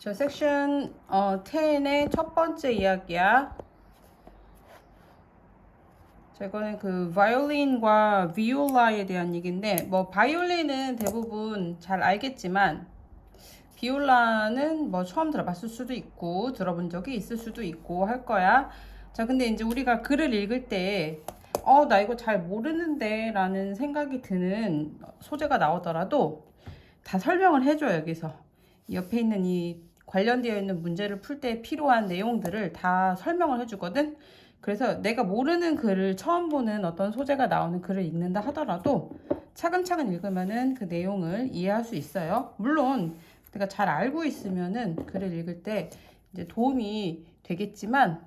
저 섹션 10의 첫 번째 이야기야. 자, 이거는 그 바이올린과 비올라에 대한 얘기인데, 뭐 바이올린은 대부분 잘 알겠지만 비올라는 뭐 처음 들어봤을 수도 있고 들어본 적이 있을 수도 있고 할 거야. 자, 근데 이제 우리가 글을 읽을 때 나 이거 잘 모르는데 라는 생각이 드는 소재가 나오더라도 다 설명을 해줘요. 여기서 옆에 있는 이 관련되어 있는 문제를 풀 때 필요한 내용들을 다 설명을 해주거든. 그래서 내가 모르는 글을 처음 보는 어떤 소재가 나오는 글을 읽는다 하더라도 차근차근 읽으면은 그 내용을 이해할 수 있어요. 물론 내가 잘 알고 있으면은 글을 읽을 때 이제 도움이 되겠지만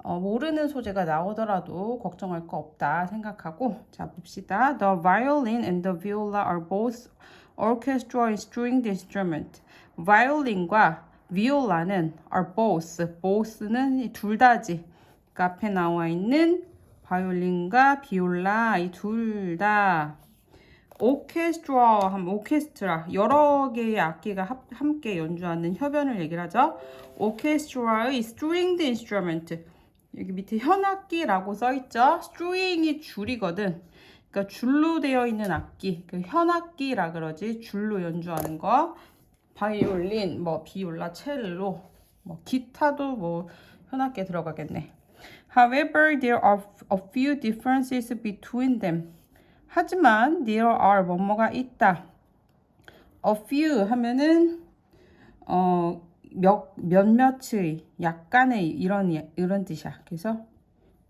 모르는 소재가 나오더라도 걱정할 거 없다 생각하고, 자 봅시다. The violin and the viola are both orchestral stringed instrument. 바이올린과 비올라는 are both는 둘 다지. 그러니까 앞에 나와 있는 바이올린과 비올라 이 둘 다 오케스트라 하면 오케스트라 여러 개의 악기가 함께 연주하는 협연을 얘기를 하죠. 오케스트라의 stringed instrument, 여기 밑에 현악기라고 써있죠. string이 줄이거든. 그러니까 줄로 되어 있는 악기, 그 현악기라 그러지. 줄로 연주하는 거. 바이올린, 뭐 비올라, 첼로, 뭐 기타도 뭐 현악기에 들어가겠네. However, there are a few differences between them. 하지만 there are 뭐뭐가 있다. A few 하면은 몇몇의, 약간의 이런 뜻이야. 그래서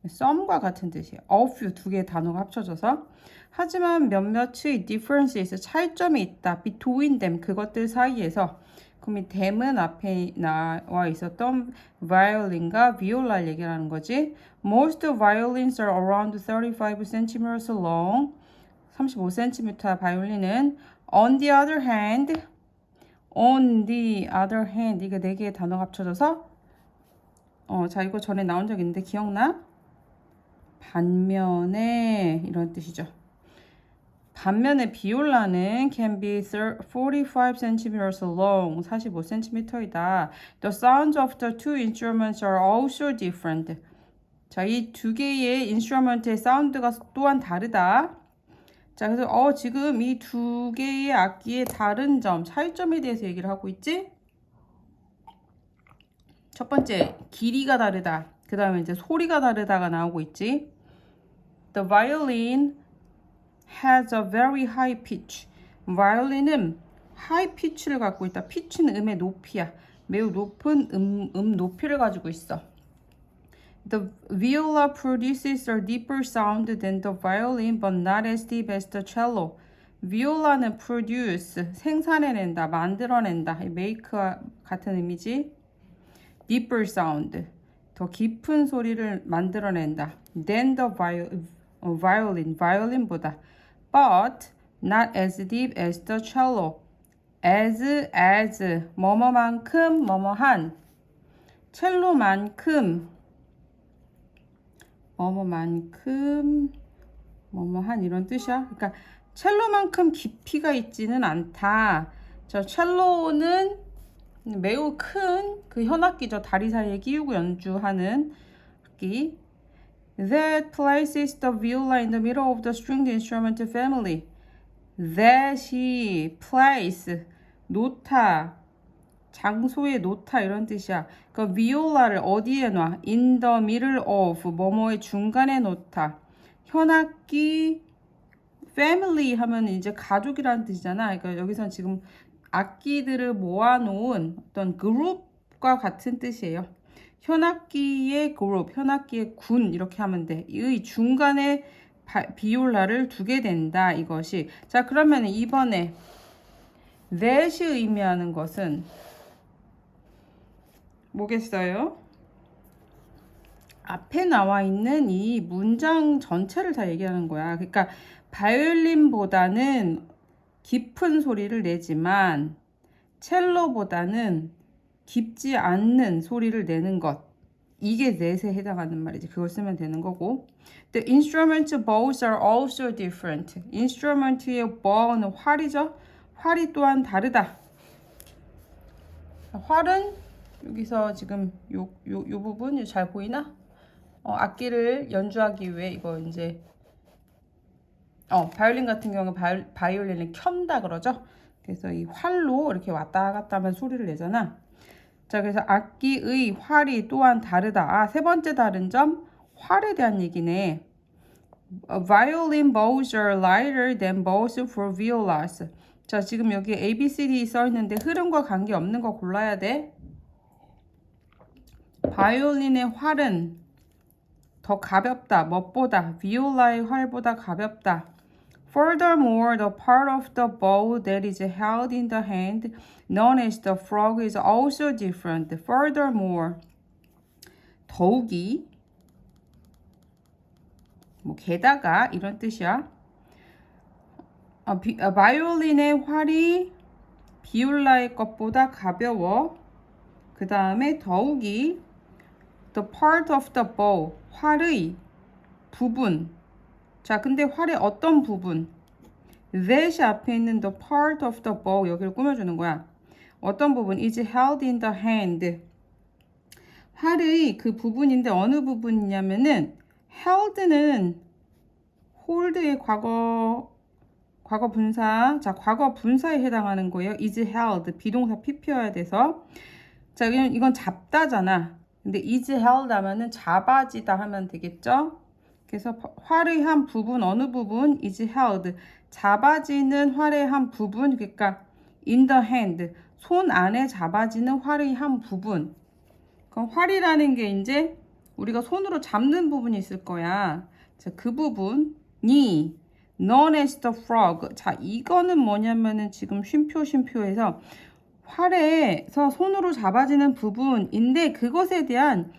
some과 같은 뜻이에요. A few 두 개의 단어가 합쳐져서. 하지만 몇몇의 differences 차이점이 있다. between them 그것들 사이에서. 그럼 이 them은 앞에 나와 있었던 violin과 viola 얘기하는 거지. Most violins are around 35 cm long. 35cm 바이올린은 on the other hand 이게 네 개의 단어가 합쳐져서 자 이거 전에 나온 적 있는데 기억나? 반면에 이런 뜻이죠. 반면에 비올라는 can be 45cm long, 45cm이다. The sounds of the two instruments are also different. 자, 이 두 개의 인스트루먼트의 사운드가 또한 다르다. 자, 그래서 지금 이 두 개의 악기의 다른 점, 차이점에 대해서 얘기를 하고 있지? 첫 번째, 길이가 다르다. 그 다음에 이제 소리가 다르다가 나오고 있지? The violin has a very high pitch. 바이올린은 high pitch를 갖고 있다. pitch는 음의 높이야. 매우 높은 음 높이를 가지고 있어. The viola produces a deeper sound than the violin, but not as deep as the cello. viola는 produce, 생산해낸다, 만들어낸다. make와 같은 의미지. deeper sound, 더 깊은 소리를 만들어낸다. than the violin, violin보다. but not as deep as the cello. as, 뭐뭐만큼, 뭐뭐한. 첼로만큼, 뭐뭐한 이런 뜻이야. 그러니까 첼로만큼 깊이가 있지는 않다. 저 첼로는 매우 큰 그 현악기죠. 다리 사이에 끼우고 연주하는 악기. That places the viola in the middle of the stringed instrument family. That이 place, 놓다, 장소에 놓다 이런 뜻이야. 그 비올라를 어디에 놔? In the middle of, 뭐뭐의 중간에 놓다. 현악기 family 하면 이제 가족이라는 뜻이잖아. 그러니까 여기서 지금 악기들을 모아놓은 어떤 그룹과 같은 뜻이에요. 현악기의 그룹, 현악기의 군 이렇게 하면 돼. 이 중간에 비올라를 두게 된다 이것이. 자, 그러면 이번에 that이 의미하는 것은 뭐겠어요? 앞에 나와 있는 이 문장 전체를 다 얘기하는 거야. 그러니까 바이올린보다는 깊은 소리를 내지만 첼로보다는 깊지 않는 소리를 내는 것. 이게 넷에 해당하는 말이지. 그걸 쓰면 되는 거고. The instrument bows are also different. 인스트루먼트의 bow는 활이죠. 활이 또한 다르다. 활은 여기서 지금 요 부분 잘 보이나? 악기를 연주하기 위해 이거 이제 바이올린 같은 경우 바이올린을 켠다 그러죠. 그래서 이 활로 이렇게 왔다 갔다 하면 소리를 내잖아. 자, 그래서 악기의 활이 또한 다르다. 세 번째 다른 점, 활에 대한 얘기네. Violin bows are lighter than bows for violas. 자, 지금 여기 A, B, C, D 써 있는데 흐름과 관계 없는 거 골라야 돼. 바이올린의 활은 더 가볍다. 무엇보다? 비올라의 활보다 가볍다. Furthermore, the part of the bow that is held in the hand, known as the frog, is also different. Furthermore, 더욱이, 게다가 이런 뜻이야. 바이올린의 활이 비올라의 것보다 가벼워. 그 다음에 더욱이 the part of the bow, 활의 부분. 자, 근데 활의 어떤 부분? that 앞에 있는 the part of the bow, 여기를 꾸며주는 거야. 어떤 부분? is held in the hand. 활의 그 부분인데 어느 부분이냐면은 held는 hold의 과거 분사. 자, 과거 분사에 해당하는 거예요. is held, 비동사 pp여야 돼서. 자, 이건 잡다잖아. 근데 is held 하면은 잡아지다 하면 되겠죠? 그래서 활의 한 부분, 어느 부분? is held. 잡아지는 활의 한 부분, 그러니까 in the hand. 손 안에 잡아지는 활의 한 부분. 그럼 활이라는 게 이제 우리가 손으로 잡는 부분이 있을 거야. 자, 그 부분이 known as the frog. 자, 이거는 뭐냐면은 지금 쉼표에서 활에서 손으로 잡아지는 부분인데 그것에 대한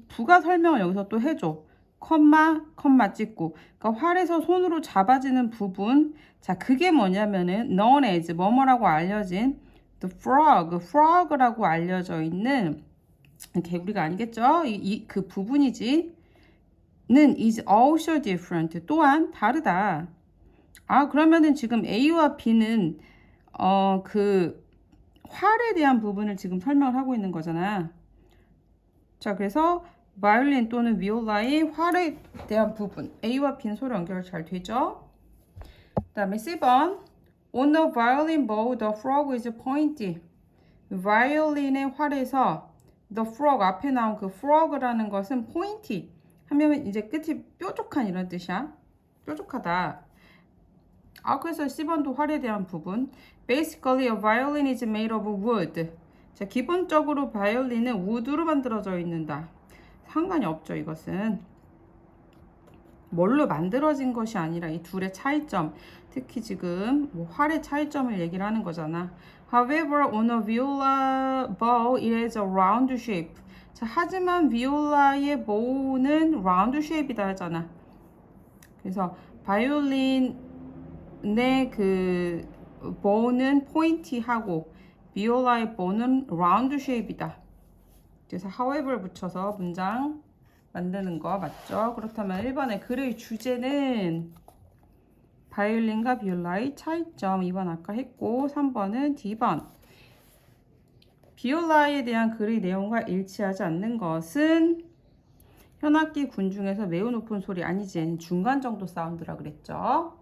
부가 설명을 여기서 또 해줘. 컴마 찍고. 그러니까 활에서 손으로 잡아지는 부분. 자, 그게 뭐냐면은 known as 뭐뭐라고 알려진 the frog라고 알려져 있는 개구리가 아니겠죠? 그 부분이지. 는 is also different. 또한 다르다. 그러면은 지금 A와 B는 그 활에 대한 부분을 지금 설명을 하고 있는 거잖아. 자, 그래서 바이올린 또는 비올라의 활에 대한 부분, A와 B는 서로 연결 잘 되죠? 그 다음에 C번, on the violin bow, the frog is pointy. 바이올린의 활에서 the frog, 앞에 나온 그 frog라는 것은 pointy 하면 이제 끝이 뾰족한 이런 뜻이야. 뾰족하다. 그래서 C번도 활에 대한 부분. Basically, a violin is made of wood. 자, 기본적으로 바이올린은 우드로 만들어져 있는다. 상관이 없죠, 이것은. 뭘로 만들어진 것이 아니라 이 둘의 차이점. 특히 지금 활의 차이점을 얘기를 하는 거잖아. However, on a viola bow, it has a round shape. 자, 하지만 비올라의 bow는 round shape이다 하잖아. 그래서 바이올린의 그 bow는 포인티하고 비올라의 bow는 round shape이다. 그래서 however 붙여서 문장 만드는 거 맞죠? 그렇다면 1번의 글의 주제는 바이올린과 비올라의 차이점. 2번 아까 했고 3번은 D번. 비올라에 대한 글의 내용과 일치하지 않는 것은 현악기 군 중에서 매우 높은 소리 아니지 중간 정도 사운드라 그랬죠.